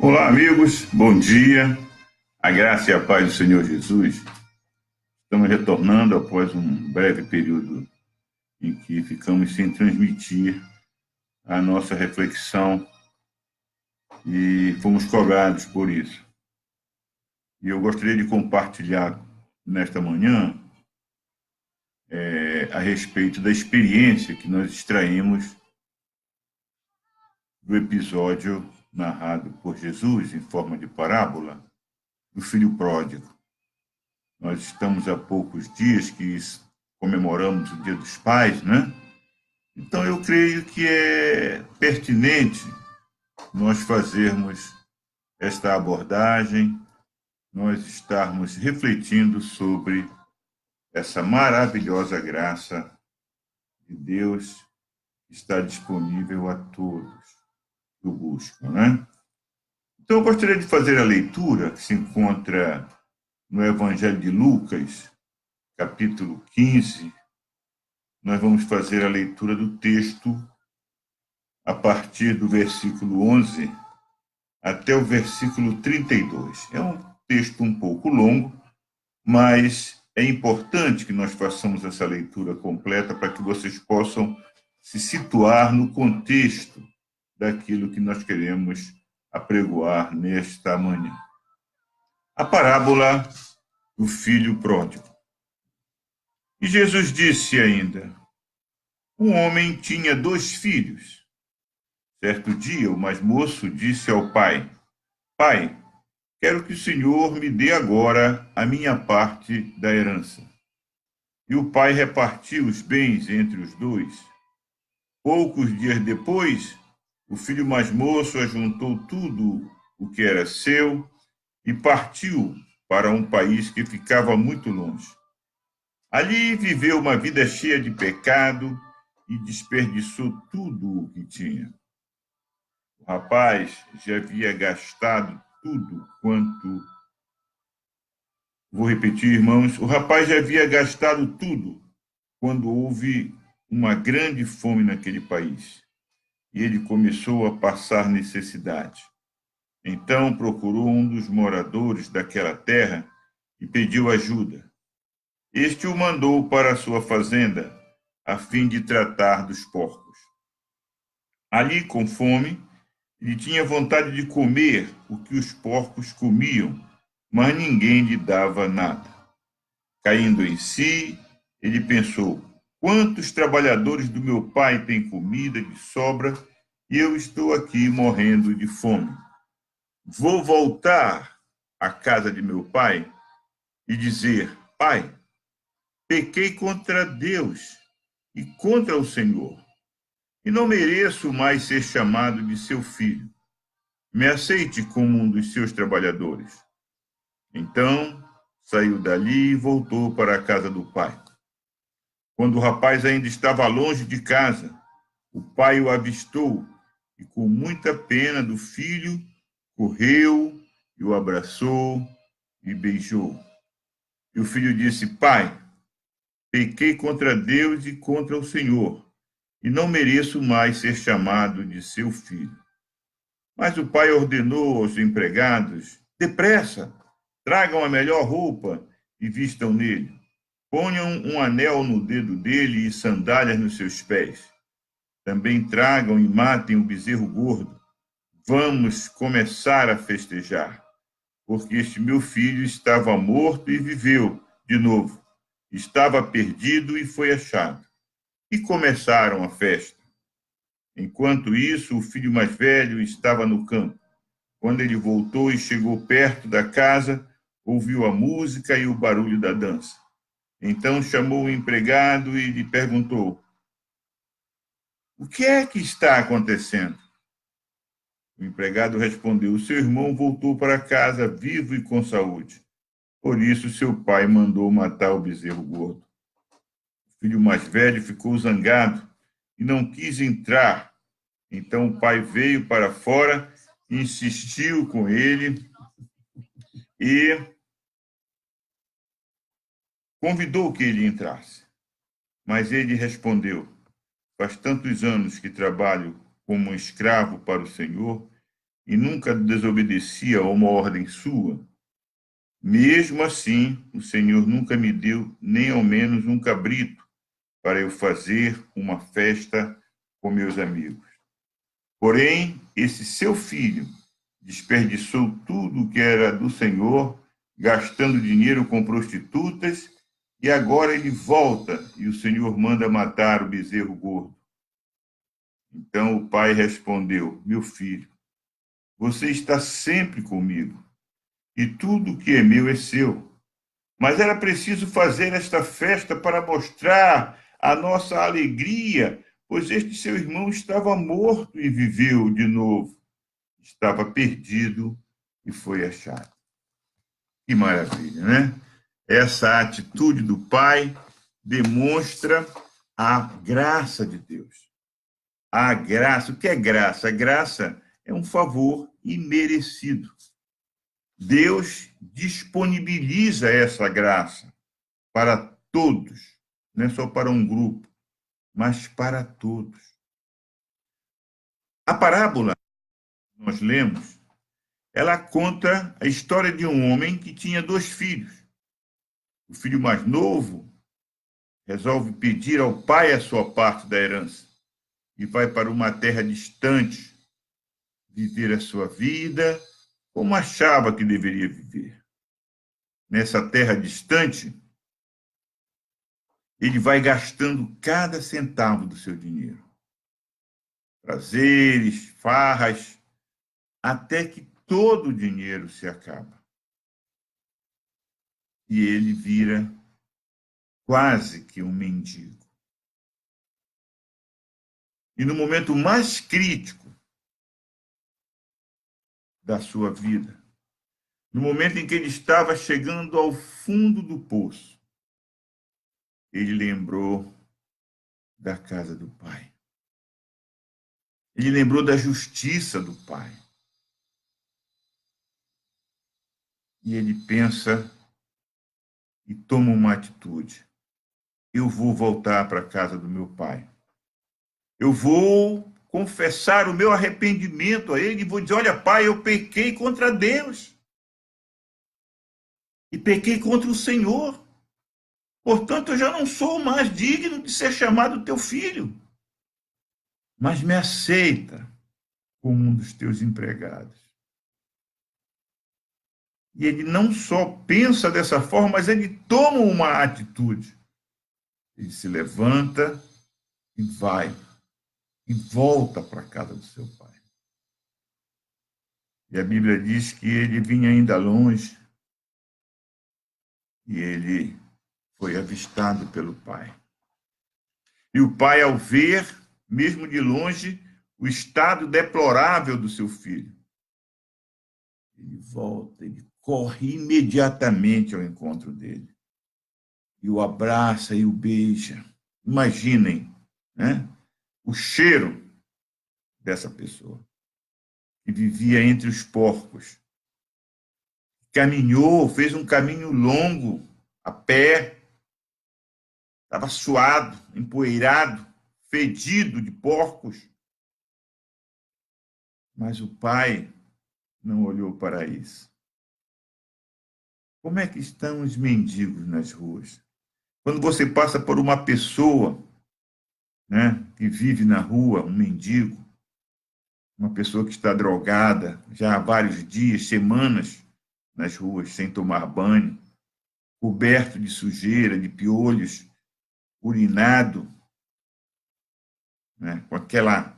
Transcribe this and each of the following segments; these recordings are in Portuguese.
Olá, amigos, bom dia. A graça e a paz do Senhor Jesus. Estamos retornando após um breve período em que ficamos sem transmitir a nossa reflexão e fomos cobrados por isso. E eu gostaria de compartilhar nesta manhã a respeito da experiência que nós extraímos do episódio narrado por Jesus em forma de parábola do filho pródigo. Nós estamos há poucos dias que comemoramos o Dia dos Pais, né? Então eu creio que é pertinente nós fazermos esta abordagem, nós estarmos refletindo sobre essa maravilhosa graça de Deus que está disponível a todos que o buscam, né? Então eu gostaria de fazer a leitura que se encontra no Evangelho de Lucas, capítulo 15. Nós vamos fazer a leitura do texto a partir do versículo 11 até o versículo 32. É um texto um pouco longo, mas é importante que nós façamos essa leitura completa para que vocês possam se situar no contexto daquilo que nós queremos apregoar nesta manhã. A parábola do filho pródigo. E Jesus disse ainda: um homem tinha 2 filhos. Certo dia, o mais moço disse ao pai: Pai, quero que o Senhor me dê agora a minha parte da herança. E o pai repartiu os bens entre os 2. Poucos dias depois, o filho mais moço ajuntou tudo o que era seu e partiu para um país que ficava muito longe. Ali viveu uma vida cheia de pecado e desperdiçou tudo o que tinha. O rapaz já havia gastado tudo quanto... Vou repetir, irmãos. O rapaz já havia gastado tudo quando houve uma grande fome naquele país. E ele começou a passar necessidade. Então procurou um dos moradores daquela terra e pediu ajuda. Este o mandou para a sua fazenda, a fim de tratar dos porcos. Ali, com fome, ele tinha vontade de comer o que os porcos comiam, mas ninguém lhe dava nada. Caindo em si, ele pensou: quantos trabalhadores do meu pai têm comida de sobra e eu estou aqui morrendo de fome? Vou voltar à casa de meu pai e dizer: Pai, pequei contra Deus e contra o Senhor, e não mereço mais ser chamado de seu filho. Me aceite como um dos seus trabalhadores. Então, saiu dali e voltou para a casa do pai. Quando o rapaz ainda estava longe de casa, o pai o avistou e, com muita pena do filho, correu e o abraçou e beijou. E o filho disse: Pai, pequei contra Deus e contra o Senhor, e não mereço mais ser chamado de seu filho. Mas o pai ordenou aos empregados: depressa, tragam a melhor roupa e vistam nele. Ponham um anel no dedo dele e sandálias nos seus pés. Também tragam e matem o bezerro gordo. Vamos começar a festejar, porque este meu filho estava morto e viveu de novo. Estava perdido e foi achado. E começaram a festa. Enquanto isso, o filho mais velho estava no campo. Quando ele voltou e chegou perto da casa, ouviu a música e o barulho da dança. Então chamou o empregado e lhe perguntou: o que é que está acontecendo? O empregado respondeu: o seu irmão voltou para casa vivo e com saúde. Por isso seu pai mandou matar o bezerro gordo. O filho mais velho ficou zangado e não quis entrar. Então o pai veio para fora, insistiu com ele e convidou que ele entrasse. Mas ele respondeu: faz tantos anos que trabalho como um escravo para o Senhor e nunca desobedecia a uma ordem sua, mesmo assim, o Senhor nunca me deu nem ao menos um cabrito para eu fazer uma festa com meus amigos. Porém, esse seu filho desperdiçou tudo o que era do Senhor, gastando dinheiro com prostitutas, e agora ele volta e o Senhor manda matar o bezerro gordo. Então o pai respondeu: meu filho, você está sempre comigo, e tudo que é meu é seu. Mas era preciso fazer esta festa para mostrar a nossa alegria, pois este seu irmão estava morto e viveu de novo. Estava perdido e foi achado. Que maravilha, né? Essa atitude do pai demonstra a graça de Deus. A graça, o que é graça? A graça é um favor imerecido. Deus disponibiliza essa graça para todos, não é só para um grupo, mas para todos. A parábola que nós lemos, ela conta a história de um homem que tinha 2 filhos. O filho mais novo resolve pedir ao pai a sua parte da herança e vai para uma terra distante viver a sua vida como achava que deveria viver. Nessa terra distante, ele vai gastando cada centavo do seu dinheiro. Prazeres, farras, até que todo o dinheiro se acaba. E ele vira quase que um mendigo. E no momento mais crítico da sua vida, no momento em que ele estava chegando ao fundo do poço, ele lembrou da casa do pai. Ele lembrou da justiça do pai. E ele pensa e toma uma atitude. Eu vou voltar para a casa do meu pai. Eu vou confessar o meu arrependimento a ele e vou dizer: olha, pai, eu pequei contra Deus. E pequei contra o Senhor. Portanto, eu já não sou mais digno de ser chamado teu filho. Mas me aceita como um dos teus empregados. E ele não só pensa dessa forma, mas ele toma uma atitude. Ele se levanta e vai, e volta para a casa do seu pai. E a Bíblia diz que ele vinha ainda longe, e ele foi avistado pelo pai. E o pai, ao ver, mesmo de longe, o estado deplorável do seu filho, ele volta, ele corre imediatamente ao encontro dele. E o abraça e o beija. Imaginem, né, o cheiro dessa pessoa, que vivia entre os porcos. Caminhou, fez um caminho longo, a pé, estava suado, empoeirado, fedido de porcos. Mas o pai não olhou para isso. Como é que estão os mendigos nas ruas? Quando você passa por uma pessoa, né, que vive na rua, um mendigo, uma pessoa que está drogada já há vários dias, semanas nas ruas, sem tomar banho, coberto de sujeira, de piolhos, urinado, né, com aquela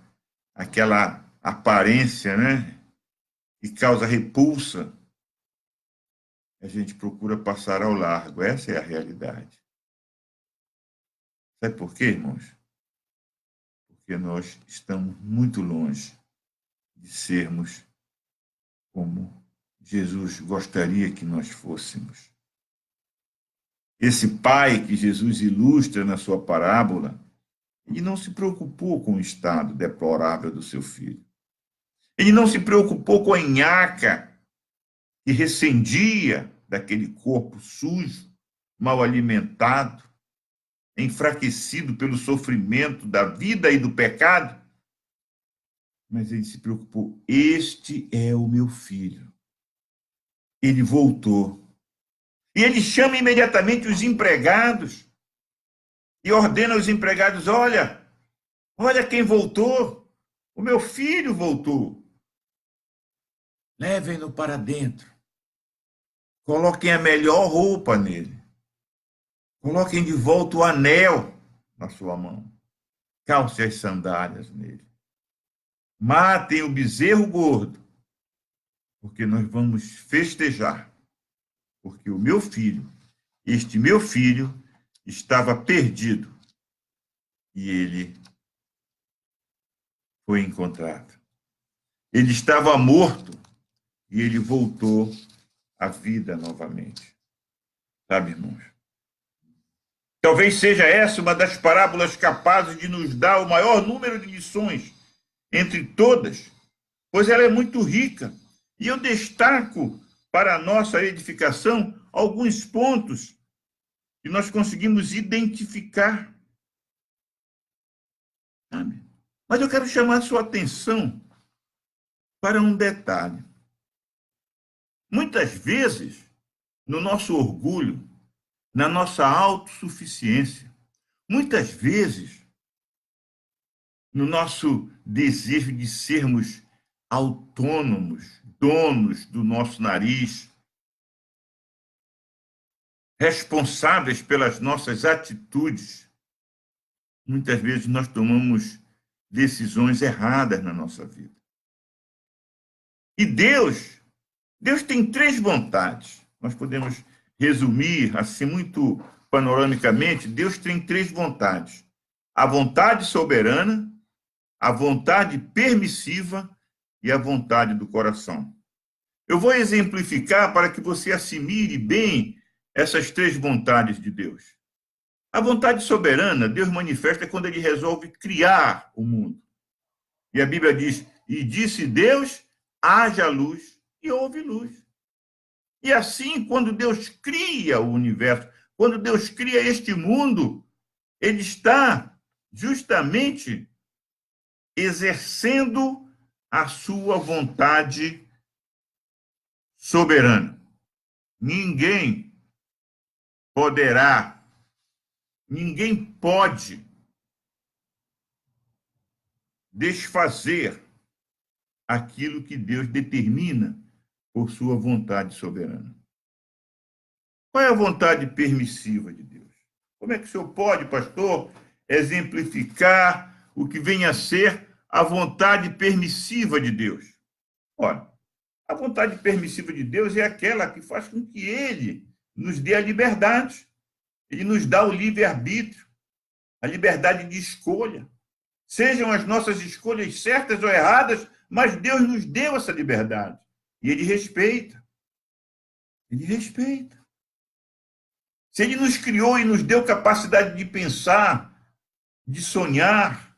aparência, né, que causa repulsa, a gente procura passar ao largo. Essa é a realidade. Sabe por quê, irmãos? Porque nós estamos muito longe de sermos como Jesus gostaria que nós fôssemos. Esse pai que Jesus ilustra na sua parábola, ele não se preocupou com o estado deplorável do seu filho. Ele não se preocupou com a nhaca que recendia daquele corpo sujo, mal alimentado, enfraquecido pelo sofrimento da vida e do pecado. Mas ele se preocupou. Este é o meu filho. Ele voltou. E ele chama imediatamente os empregados e ordena aos empregados: olha quem voltou. O meu filho voltou. Levem-no para dentro. Coloquem a melhor roupa nele. Coloquem de volta o anel na sua mão. Calce as sandálias nele. Matem o bezerro gordo, porque nós vamos festejar. Porque o meu filho, este meu filho, estava perdido e ele foi encontrado. Ele estava morto e ele voltou à vida novamente. Sabe, irmãos? Talvez seja essa uma das parábolas capazes de nos dar o maior número de lições entre todas, pois ela é muito rica. E eu destaco para a nossa edificação alguns pontos que nós conseguimos identificar. Sabe? Mas eu quero chamar a sua atenção para um detalhe. Muitas vezes, no nosso orgulho, na nossa autossuficiência, muitas vezes, no nosso desejo de sermos autônomos, donos do nosso nariz, responsáveis pelas nossas atitudes, muitas vezes nós tomamos decisões erradas na nossa vida. E Deus tem três vontades. Nós podemos resumir assim muito panoramicamente. Deus tem três vontades: a vontade soberana, a vontade permissiva e a vontade do coração. Eu vou exemplificar para que você assimile bem essas três vontades de Deus. A vontade soberana, Deus manifesta quando ele resolve criar o mundo. E a Bíblia diz: e disse Deus, haja luz, e houve luz. E assim, quando Deus cria o universo, quando Deus cria este mundo, ele está justamente exercendo a sua vontade soberana. Ninguém poderá, ninguém pode desfazer aquilo que Deus determina por sua vontade soberana. Qual é a vontade permissiva de Deus? Como é que o senhor pode, pastor, exemplificar o que vem a ser a vontade permissiva de Deus? Olha, a vontade permissiva de Deus é aquela que faz com que ele nos dê a liberdade. Ele nos dá o livre-arbítrio, a liberdade de escolha. Sejam as nossas escolhas certas ou erradas, mas Deus nos deu essa liberdade. E ele respeita. Ele respeita. Se ele nos criou e nos deu capacidade de pensar, de sonhar,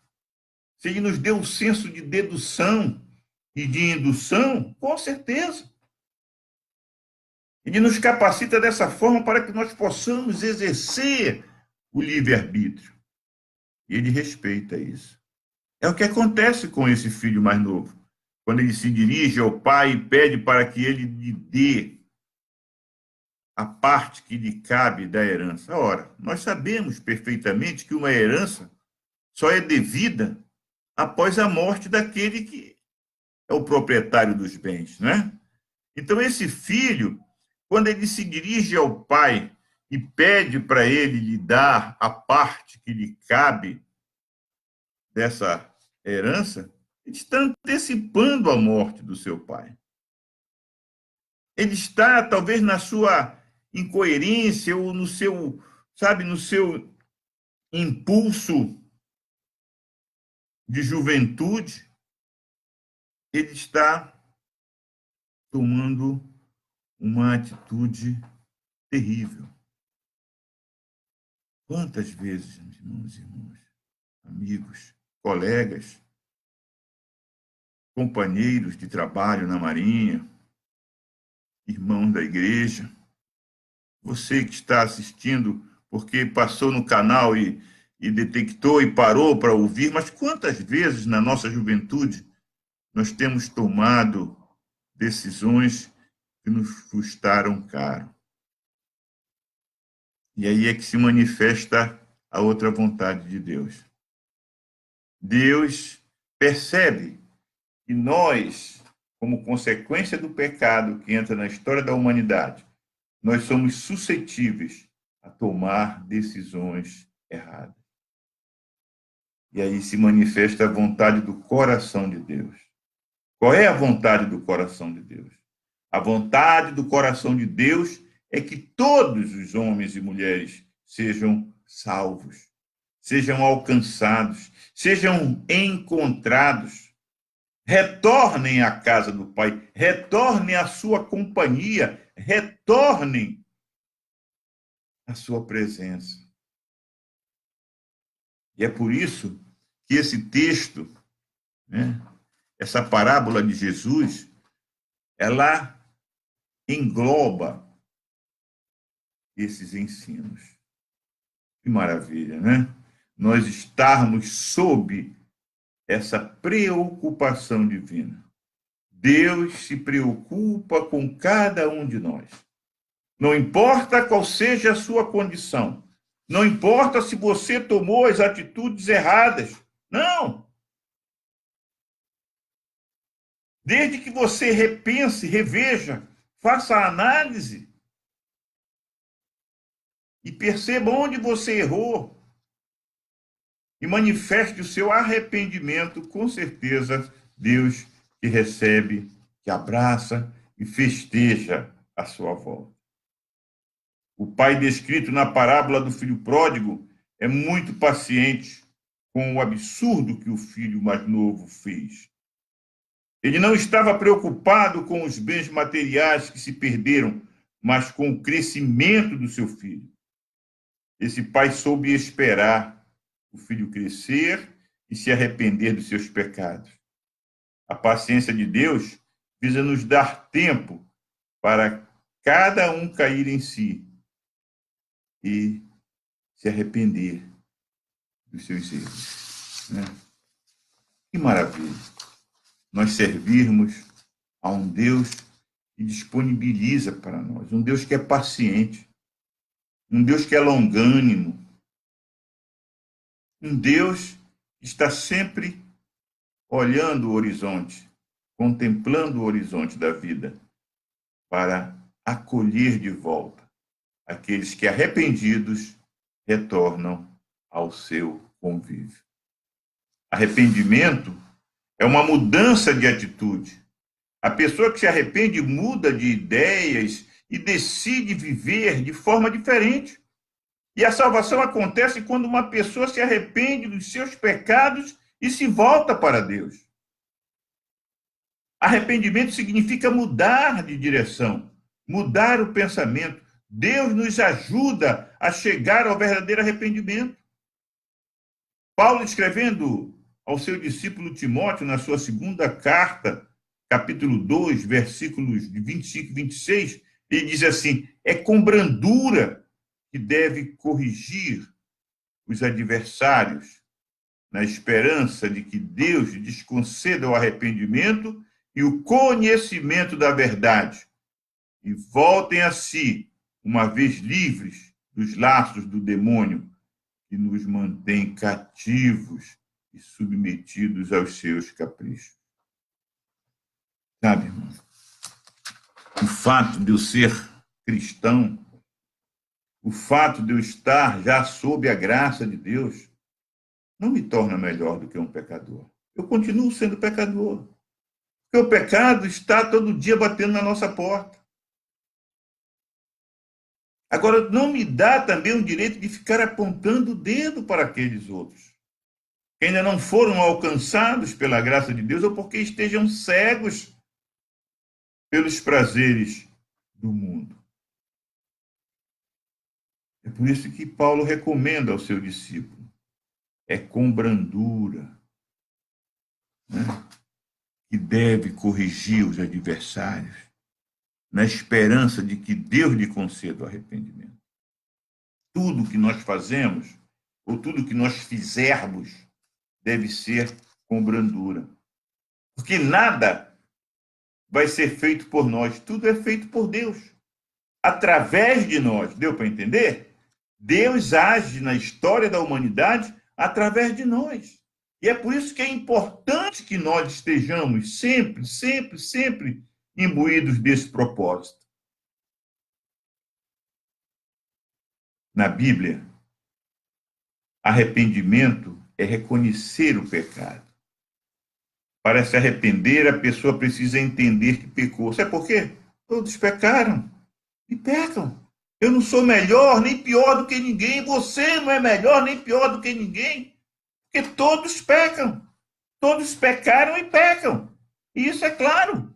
se ele nos deu um senso de dedução e de indução, com certeza. Ele nos capacita dessa forma para que nós possamos exercer o livre-arbítrio. E ele respeita isso. É o que acontece com esse filho mais novo. Quando ele se dirige ao pai e pede para que ele lhe dê a parte que lhe cabe da herança. Ora, nós sabemos perfeitamente que uma herança só é devida após a morte daquele que é o proprietário dos bens, né? Então, esse filho, quando ele se dirige ao pai e pede para ele lhe dar a parte que lhe cabe dessa herança, ele está antecipando a morte do seu pai. Ele está, talvez, na sua incoerência ou no seu, sabe, no seu impulso de juventude, ele está tomando uma atitude terrível. Quantas vezes, irmãos e irmãs, amigos, colegas, companheiros de trabalho na Marinha, irmãos da igreja, você que está assistindo porque passou no canal e detectou e parou para ouvir, mas quantas vezes na nossa juventude nós temos tomado decisões que nos custaram caro. E aí é que se manifesta a outra vontade de Deus. Deus percebe que nós, como consequência do pecado que entra na história da humanidade, nós somos suscetíveis a tomar decisões erradas. E aí se manifesta a vontade do coração de Deus. Qual é a vontade do coração de Deus? A vontade do coração de Deus é que todos os homens e mulheres sejam salvos, sejam alcançados, sejam encontrados, retornem à casa do Pai, retornem à sua companhia, retornem à sua presença. E é por isso que esse texto, né, essa parábola de Jesus, ela engloba esses ensinos. Que maravilha, né? Nós estarmos sob essa preocupação divina. Deus se preocupa com cada um de nós. Não importa qual seja a sua condição. Não importa se você tomou as atitudes erradas. Não! Desde que você repense, reveja, faça a análise e perceba onde você errou e manifeste o seu arrependimento, com certeza Deus te recebe, te abraça e festeja a sua volta. O pai descrito na parábola do filho pródigo é muito paciente com o absurdo que o filho mais novo fez. Ele não estava preocupado com os bens materiais que se perderam, mas com o crescimento do seu filho. Esse pai soube esperar o filho crescer e se arrepender dos seus pecados. A paciência de Deus visa nos dar tempo para cada um cair em si e se arrepender dos seus erros. Né? Que maravilha! Nós servirmos a um Deus que disponibiliza para nós, um Deus que é paciente, um Deus que é longânimo, um Deus que está sempre olhando o horizonte, contemplando o horizonte da vida, para acolher de volta aqueles que, arrependidos, retornam ao seu convívio. Arrependimento é uma mudança de atitude. A pessoa que se arrepende muda de ideias e decide viver de forma diferente. E a salvação acontece quando uma pessoa se arrepende dos seus pecados e se volta para Deus. Arrependimento significa mudar de direção, mudar o pensamento. Deus nos ajuda a chegar ao verdadeiro arrependimento. Paulo, escrevendo ao seu discípulo Timóteo, na sua segunda carta, capítulo 2, versículos de 25 e 26, ele diz assim: é com brandura que deve corrigir os adversários, na esperança de que Deus lhes conceda o arrependimento e o conhecimento da verdade, e voltem a si, uma vez livres dos laços do demônio, que nos mantém cativos e submetidos aos seus caprichos. Sabe, irmão? O fato de eu ser cristão, o fato de eu estar já sob a graça de Deus, não me torna melhor do que um pecador. Eu continuo sendo pecador. Porque o pecado está todo dia batendo na nossa porta. Agora, não me dá também o direito de ficar apontando o dedo para aqueles outros, que ainda não foram alcançados pela graça de Deus ou porque estejam cegos pelos prazeres do mundo. É por isso que Paulo recomenda ao seu discípulo: é com brandura, né, que deve corrigir os adversários, na esperança de que Deus lhe conceda o arrependimento. Tudo que nós fazemos, ou tudo que nós fizermos, deve ser com brandura. Porque nada vai ser feito por nós, tudo é feito por Deus, através de nós. Deu para entender? Deus age na história da humanidade através de nós. E é por isso que é importante que nós estejamos sempre, sempre, sempre imbuídos desse propósito. Na Bíblia, arrependimento é reconhecer o pecado. Para se arrepender, a pessoa precisa entender que pecou. Sabe por quê? Todos pecaram e pecam. Eu não sou melhor nem pior do que ninguém. Você não é melhor nem pior do que ninguém. Porque todos pecam. Todos pecaram e pecam. E isso é claro.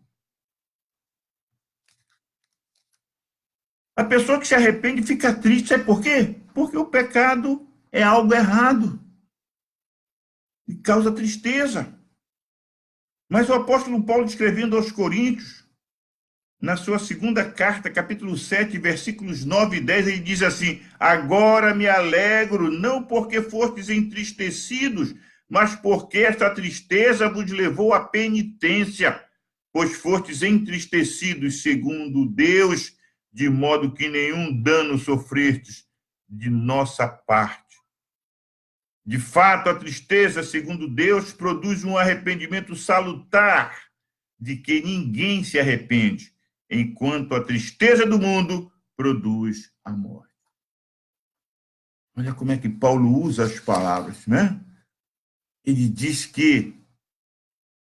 A pessoa que se arrepende fica triste. Sabe por quê? Porque o pecado é algo errado. E causa tristeza. Mas o apóstolo Paulo, escrevendo aos Coríntios, na sua segunda carta, capítulo 7, versículos 9 e 10, ele diz assim: agora me alegro, não porque fostes entristecidos, mas porque esta tristeza vos levou à penitência, pois fostes entristecidos segundo Deus, de modo que nenhum dano sofrestes de nossa parte. De fato, a tristeza, segundo Deus, produz um arrependimento salutar, de que ninguém se arrepende, enquanto a tristeza do mundo produz a morte. Olha como é que Paulo usa as palavras, né? Ele diz que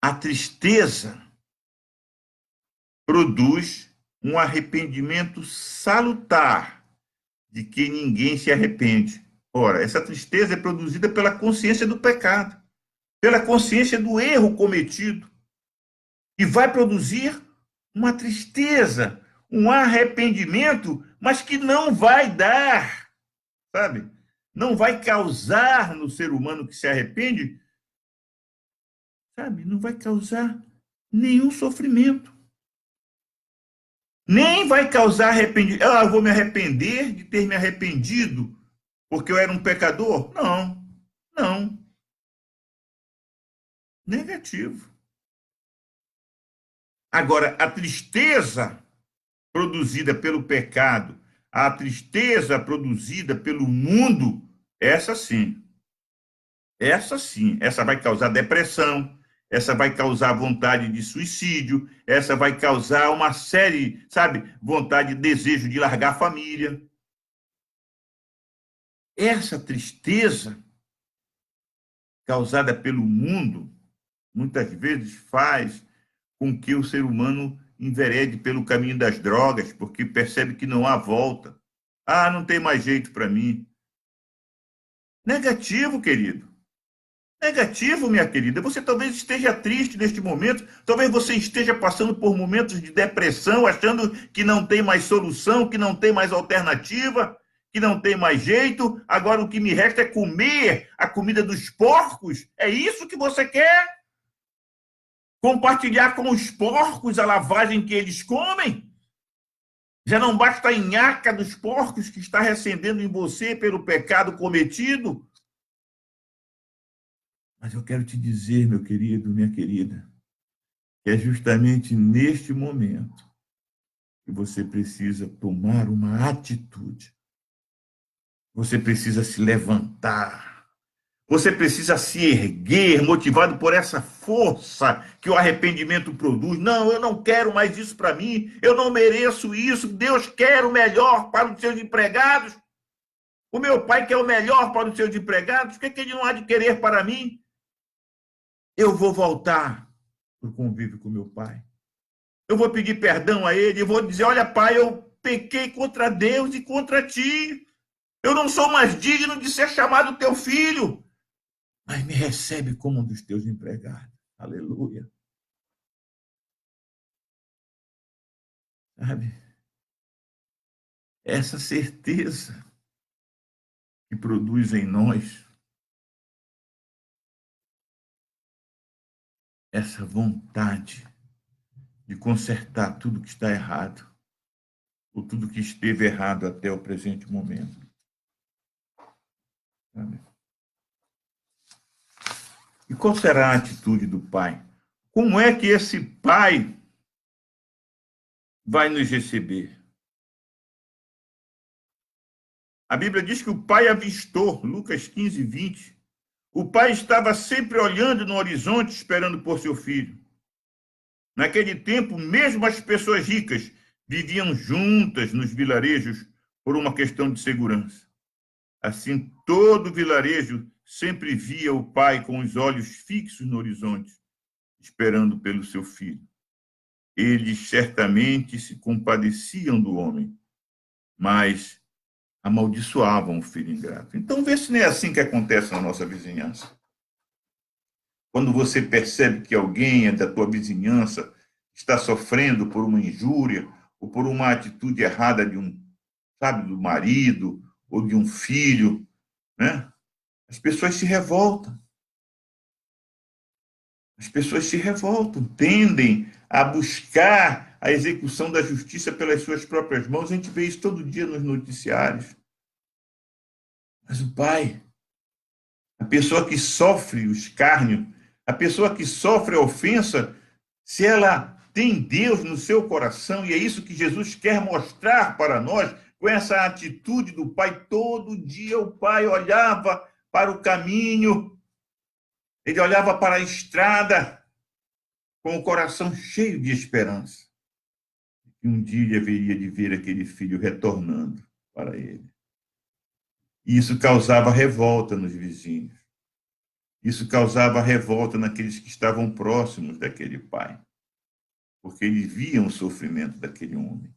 a tristeza produz um arrependimento salutar, de que ninguém se arrepende. Ora, essa tristeza é produzida pela consciência do pecado, pela consciência do erro cometido, e vai produzir uma tristeza, um arrependimento, mas que não vai dar, sabe? Não vai causar no ser humano que se arrepende, sabe? Não vai causar nenhum sofrimento. Nem vai causar arrependimento. Ah, eu vou me arrepender de ter me arrependido porque eu era um pecador? Não, não. Negativo. Agora, a tristeza produzida pelo pecado, a tristeza produzida pelo mundo, essa sim. Essa sim. Essa vai causar depressão, essa vai causar vontade de suicídio, essa vai causar uma série, sabe, vontade, desejo de largar a família. Essa tristeza causada pelo mundo, muitas vezes faz com que o ser humano enverede pelo caminho das drogas, porque percebe que não há volta. Ah, não tem mais jeito para mim. Negativo, querido. Negativo, minha querida. Você talvez esteja triste neste momento, talvez você esteja passando por momentos de depressão, achando que não tem mais solução, que não tem mais alternativa, que não tem mais jeito. Agora o que me resta é comer a comida dos porcos. É isso que você quer? Compartilhar com os porcos a lavagem que eles comem? Já não basta a nhaca dos porcos que está recendendo em você pelo pecado cometido? Mas eu quero te dizer, meu querido, minha querida, que é justamente neste momento que você precisa tomar uma atitude. Você precisa se levantar. Você precisa se erguer, motivado por essa força que o arrependimento produz. Não, eu não quero mais isso para mim. Eu não mereço isso. Deus quer o melhor para os seus empregados. O meu pai quer o melhor para os seus empregados. O que ele não há de querer para mim? Eu vou voltar para o convívio com meu pai. Eu vou pedir perdão a ele. Eu vou dizer: olha, pai, eu pequei contra Deus e contra ti. Eu não sou mais digno de ser chamado teu filho, mas me recebe como um dos teus empregados. Aleluia. Sabe? Essa certeza que produz em nós essa vontade de consertar tudo que está errado, ou tudo que esteve errado até o presente momento. Sabe? E qual será a atitude do pai Como é que esse pai vai nos receber? A Bíblia diz que o pai avistou, Lucas 15, 20. O pai estava sempre olhando no horizonte, esperando por seu filho. Naquele tempo, mesmo as pessoas ricas viviam juntas nos vilarejos por uma questão de segurança. Assim, todo vilarejo sempre via o pai com os olhos fixos no horizonte, esperando pelo seu filho. Eles certamente se compadeciam do homem, mas amaldiçoavam o filho ingrato. Então, vê se não é assim que acontece na nossa vizinhança. Quando você percebe que alguém é da tua vizinhança está sofrendo por uma injúria ou por uma atitude errada de sabe, do marido ou de um filho, né? As pessoas se revoltam. As pessoas se revoltam, tendem a buscar a execução da justiça pelas suas próprias mãos. A gente vê isso todo dia nos noticiários. Mas o pai, a pessoa que sofre o escárnio, a pessoa que sofre a ofensa, se ela tem Deus no seu coração, e é isso que Jesus quer mostrar para nós, com essa atitude do pai, todo dia o pai olhava para o caminho, ele olhava para a estrada, com o coração cheio de esperança. E um dia ele haveria de ver aquele filho retornando para ele. E isso causava revolta nos vizinhos. Isso causava revolta naqueles que estavam próximos daquele pai, porque eles viam o sofrimento daquele homem,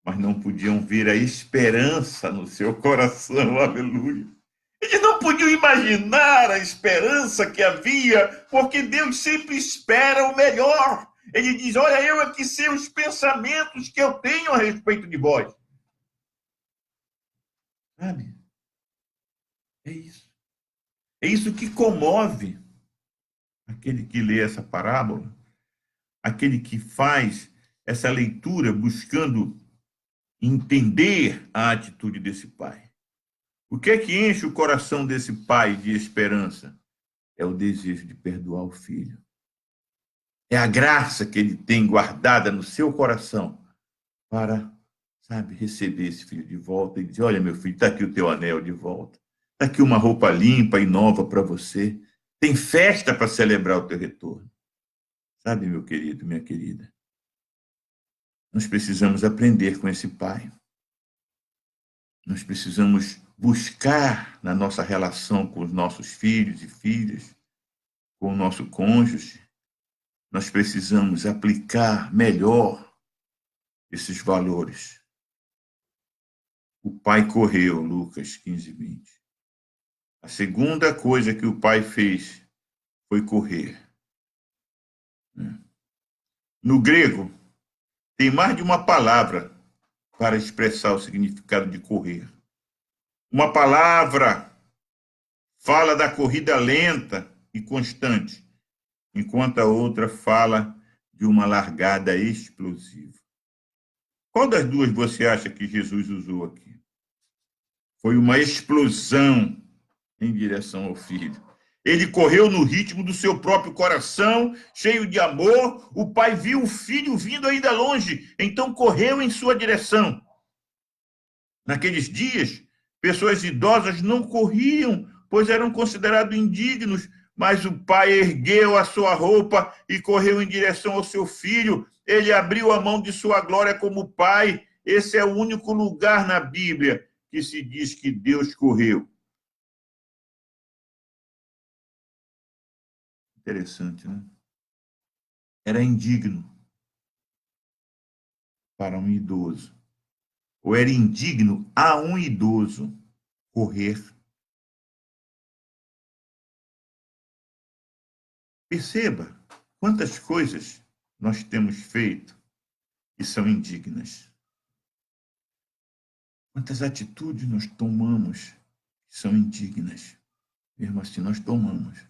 mas não podiam ver a esperança no seu coração, aleluia. Eles não podiam imaginar a esperança que havia, porque Deus sempre espera o melhor. Ele diz, olha, eu aqui sei os pensamentos que eu tenho a respeito de vós. Sabe? É isso. É isso que comove aquele que lê essa parábola, aquele que faz essa leitura buscando entender a atitude desse pai. O que é que enche o coração desse pai de esperança? É o desejo de perdoar o filho. É a graça que ele tem guardada no seu coração para, sabe, receber esse filho de volta e dizer, olha, meu filho, está aqui o teu anel de volta. Está aqui uma roupa limpa e nova para você. Tem festa para celebrar o teu retorno. Sabe, meu querido, minha querida? Nós precisamos aprender com esse pai. Nós precisamos buscar na nossa relação com os nossos filhos e filhas, com o nosso cônjuge, nós precisamos aplicar melhor esses valores. O pai correu, Lucas 15, 20. A segunda coisa que o pai fez foi correr. No grego, tem mais de uma palavra para expressar o significado de correr. Uma palavra fala da corrida lenta e constante, enquanto a outra fala de uma largada explosiva. Qual das duas você acha que Jesus usou aqui? Foi uma explosão em direção ao filho. Ele correu no ritmo do seu próprio coração, cheio de amor. O pai viu o filho vindo ainda longe, então correu em sua direção. Naqueles dias, pessoas idosas não corriam, pois eram considerados indignos, mas o pai ergueu a sua roupa e correu em direção ao seu filho. Ele abriu a mão de sua glória como pai. Esse é o único lugar na Bíblia que se diz que Deus correu. Interessante, né? Era indigno para um idoso, ou era indigno a um idoso correr. Perceba quantas coisas nós temos feito que são indignas. Quantas atitudes nós tomamos que são indignas. Mesmo assim, nós tomamos.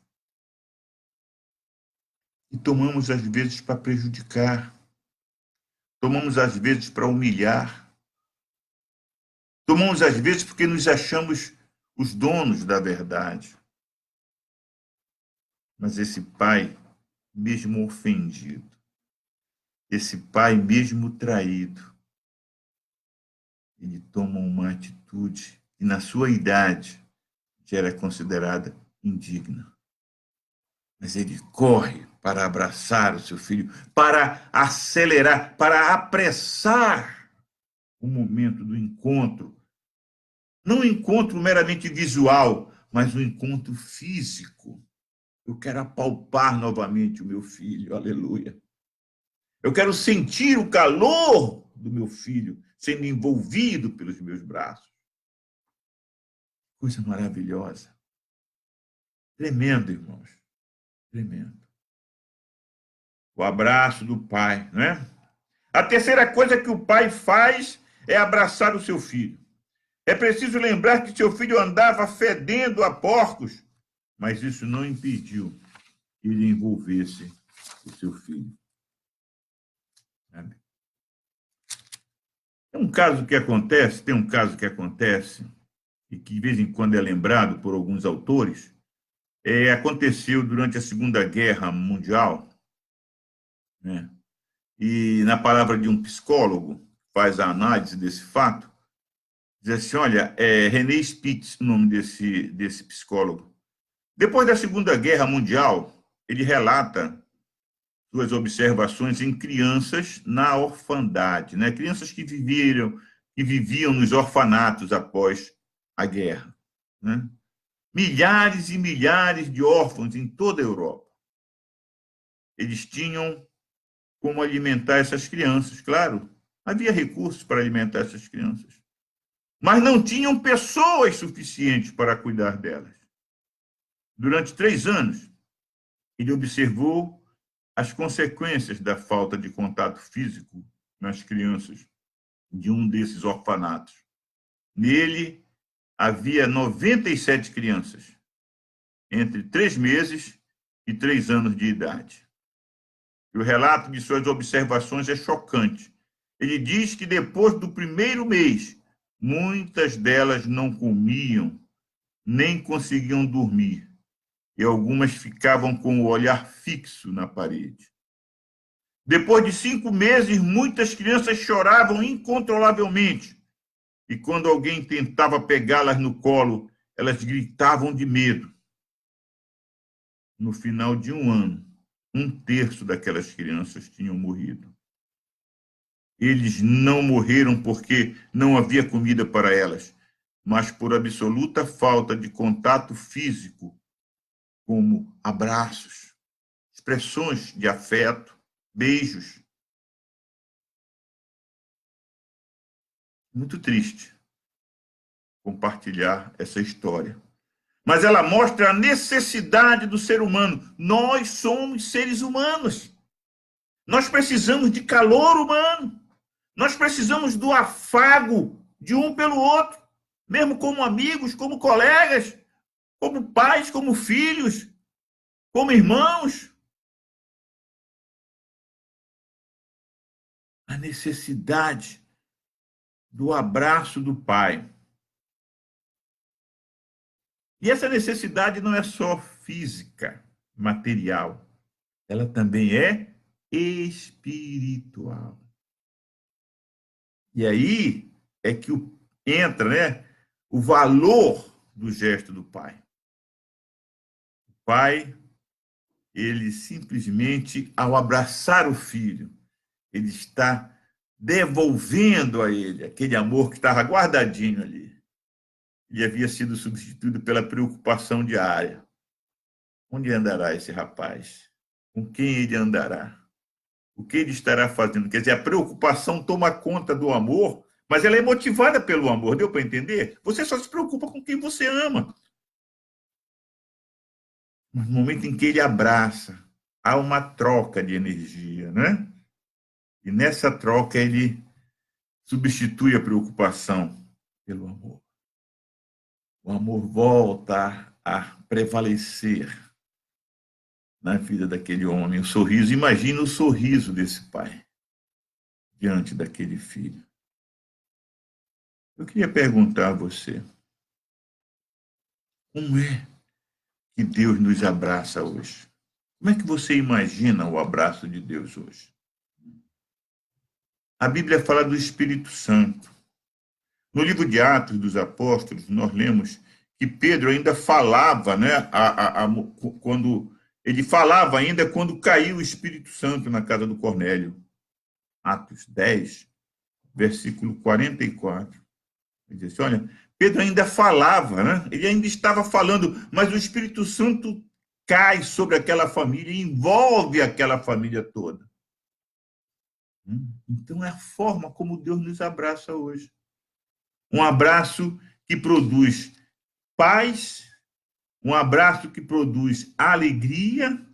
E tomamos, às vezes, para prejudicar. Tomamos, às vezes, para humilhar. Tomamos, às vezes, porque nos achamos os donos da verdade. Mas esse pai mesmo ofendido. Esse pai, mesmo traído, ele toma uma atitude que, na sua idade, já era considerada indigna. Mas ele corre para abraçar o seu filho, para acelerar, para apressar o momento do encontro. Não um encontro meramente visual, mas um encontro físico. Eu quero apalpar novamente o meu filho, aleluia. Eu quero sentir o calor do meu filho sendo envolvido pelos meus braços. Coisa maravilhosa. Tremendo, irmãos. Tremendo. O abraço do pai, não é? A terceira coisa que o pai faz é abraçar o seu filho. É preciso lembrar que seu filho andava fedendo a porcos, mas isso não impediu que ele envolvesse o seu filho. Tem um caso que acontece, e que de vez em quando é lembrado por alguns autores, aconteceu durante a Segunda Guerra Mundial, né? E na palavra de um psicólogo, faz a análise desse fato, diz assim, olha, René Spitz, o nome desse psicólogo. Depois da Segunda Guerra Mundial, ele relata suas observações em crianças na orfandade, né? Crianças que viviam nos orfanatos após a guerra, né? Milhares e milhares de órfãos em toda a Europa. Eles tinham como alimentar essas crianças, claro, havia recursos para alimentar essas crianças, mas não tinham pessoas suficientes para cuidar delas. Durante 3 anos, ele observou as consequências da falta de contato físico nas crianças de um desses orfanatos. Nele, havia 97 crianças, entre 3 meses e 3 anos de idade. E o relato de suas observações é chocante. Ele diz que depois do primeiro mês, muitas delas não comiam, nem conseguiam dormir, e algumas ficavam com o olhar fixo na parede. Depois de 5 meses, muitas crianças choravam incontrolavelmente, e quando alguém tentava pegá-las no colo, elas gritavam de medo. No final de 1 ano, 1/3 daquelas crianças tinham morrido. Eles não morreram porque não havia comida para elas, mas por absoluta falta de contato físico, como abraços, expressões de afeto, beijos. Muito triste compartilhar essa história. Mas ela mostra a necessidade do ser humano. Nós somos seres humanos. Nós precisamos de calor humano. Nós precisamos do afago de um pelo outro, mesmo como amigos, como colegas, como pais, como filhos, como irmãos. A necessidade do abraço do pai. E essa necessidade não é só física, material, ela também é espiritual. E aí é que entra, né, o valor do gesto do pai. O pai, ele simplesmente, ao abraçar o filho, ele está devolvendo a ele aquele amor que estava guardadinho ali. Ele havia sido substituído pela preocupação diária. Onde andará esse rapaz? Com quem ele andará? O que ele estará fazendo? Quer dizer, a preocupação toma conta do amor, mas ela é motivada pelo amor, deu para entender? Você só se preocupa com quem você ama. Mas no momento em que ele abraça, há uma troca de energia, né? E nessa troca ele substitui a preocupação pelo amor. O amor volta a prevalecer na vida daquele homem. O sorriso, imagina o sorriso desse pai diante daquele filho. Eu queria perguntar a você, como é que Deus nos abraça hoje? Como é que você imagina o abraço de Deus hoje? A Bíblia fala do Espírito Santo. No livro de Atos dos Apóstolos, nós lemos que Pedro ainda falava, né, quando ele falava ainda quando caiu o Espírito Santo na casa do Cornélio. Atos 10, versículo 44. Ele diz assim, olha, Pedro ainda falava, né? Ele ainda estava falando, mas o Espírito Santo cai sobre aquela família e envolve aquela família toda. Então é a forma como Deus nos abraça hoje. Um abraço que produz paz, um abraço que produz alegria,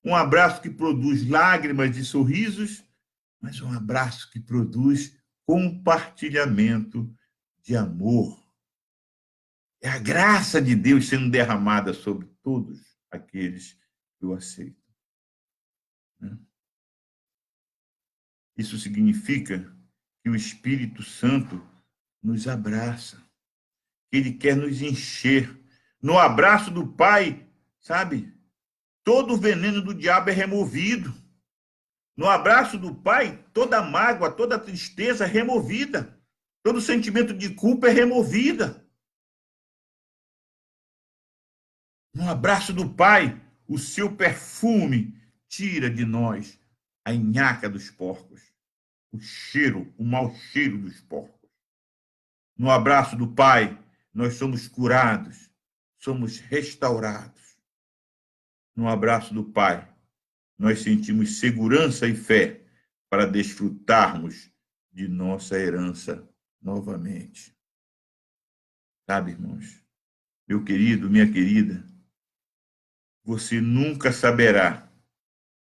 um abraço que produz lágrimas e sorrisos, mas um abraço que produz compartilhamento de amor. É a graça de Deus sendo derramada sobre todos aqueles que o aceitam. Isso significa que o Espírito Santo nos abraça, que ele quer nos encher. No abraço do Pai, sabe? Todo o veneno do diabo é removido. No abraço do Pai, toda mágoa, toda tristeza é removida. Todo sentimento de culpa é removida. No abraço do Pai, o seu perfume tira de nós a nhaca dos porcos, o cheiro, o mau cheiro dos porcos. No abraço do Pai, nós somos curados, somos restaurados. No abraço do Pai, nós sentimos segurança e fé para desfrutarmos de nossa herança novamente. Sabe, irmãos? Meu querido, minha querida, você nunca saberá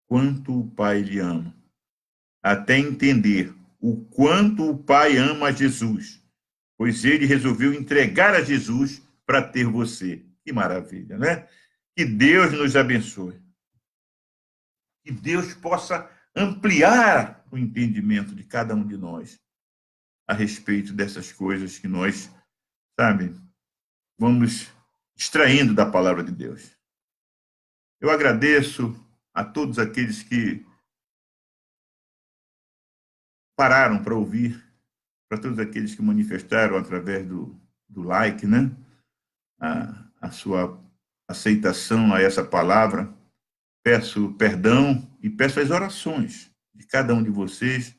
quanto o Pai lhe ama, até entender o quanto o Pai ama Jesus, pois ele resolveu entregar a Jesus para ter você. Que maravilha, né? Que Deus nos abençoe. Que Deus possa ampliar o entendimento de cada um de nós a respeito dessas coisas que nós, sabe, vamos extraindo da palavra de Deus. Eu agradeço a todos aqueles que pararam para ouvir, para todos aqueles que manifestaram através do like, né, a sua aceitação a essa palavra. Peço perdão e peço as orações de cada um de vocês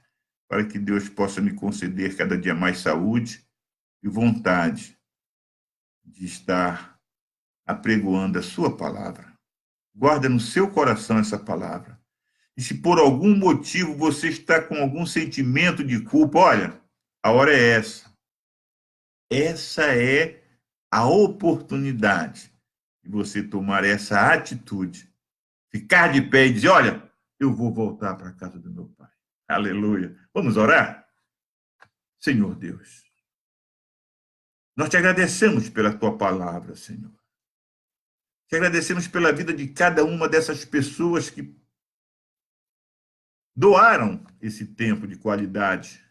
para que Deus possa me conceder cada dia mais saúde e vontade de estar apregoando a sua palavra. Guarda no seu coração essa palavra. E se por algum motivo você está com algum sentimento de culpa, olha, a hora é essa. Essa é a oportunidade de você tomar essa atitude, ficar de pé e dizer, olha, eu vou voltar para a casa do meu pai. Aleluia. Vamos orar? Senhor Deus, nós te agradecemos pela tua palavra, Senhor. Te agradecemos pela vida de cada uma dessas pessoas que doaram esse tempo de qualidade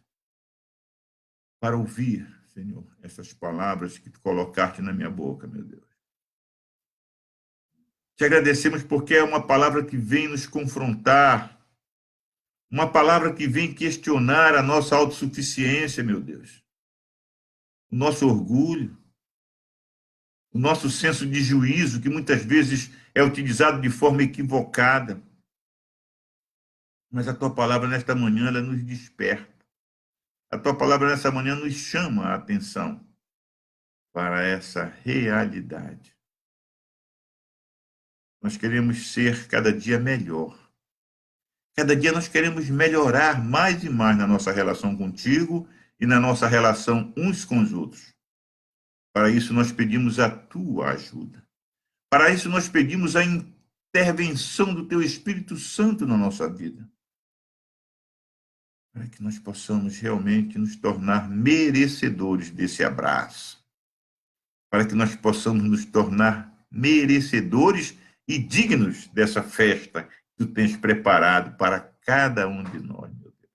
para ouvir, Senhor, essas palavras que tu colocaste na minha boca, meu Deus. Te agradecemos porque é uma palavra que vem nos confrontar, uma palavra que vem questionar a nossa autossuficiência, meu Deus. O nosso orgulho, o nosso senso de juízo, que muitas vezes é utilizado de forma equivocada. Mas a tua palavra nesta manhã, ela nos desperta. A tua palavra nessa manhã nos chama a atenção para essa realidade. Nós queremos ser cada dia melhor. Cada dia nós queremos melhorar mais e mais na nossa relação contigo e na nossa relação uns com os outros. Para isso nós pedimos a tua ajuda. Para isso nós pedimos a intervenção do teu Espírito Santo na nossa vida. Para que nós possamos realmente nos tornar merecedores desse abraço. Para que nós possamos nos tornar merecedores e dignos dessa festa que tu tens preparado para cada um de nós, meu Deus.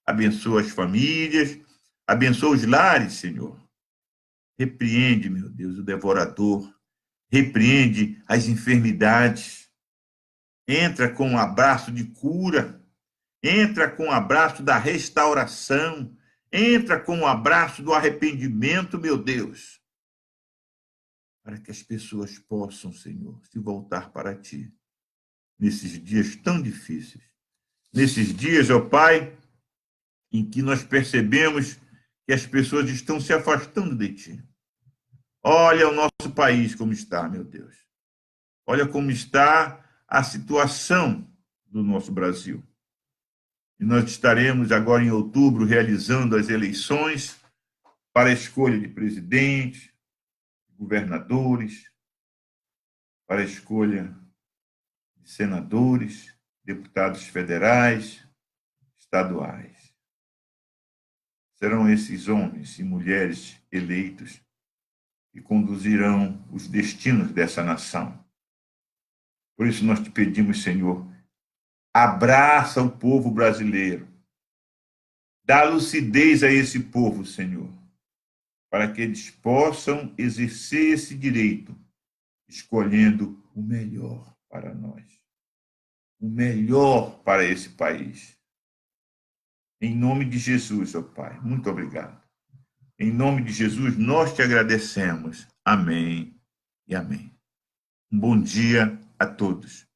Abençoa as famílias, abençoa os lares, Senhor. Repreende, meu Deus, o devorador. Repreende as enfermidades. Entra com um abraço de cura, entra com um abraço da restauração, entra com um abraço do arrependimento, meu Deus, para que as pessoas possam, Senhor, se voltar para Ti nesses dias tão difíceis. Nesses dias, ó Pai, em que nós percebemos que as pessoas estão se afastando de Ti. Olha o nosso país como está, meu Deus. Olha como está a situação do nosso Brasil. E nós estaremos agora em outubro realizando as eleições para a escolha de presidente, governadores, para a escolha de senadores, deputados federais, estaduais. Serão esses homens e mulheres eleitos que conduzirão os destinos dessa nação. Por isso nós te pedimos, Senhor, abraça o povo brasileiro, dá lucidez a esse povo, Senhor, para que eles possam exercer esse direito, escolhendo o melhor para nós, o melhor para esse país. Em nome de Jesus, ó Pai, muito obrigado. Em nome de Jesus, nós te agradecemos. Amém e amém. Um bom dia a todos.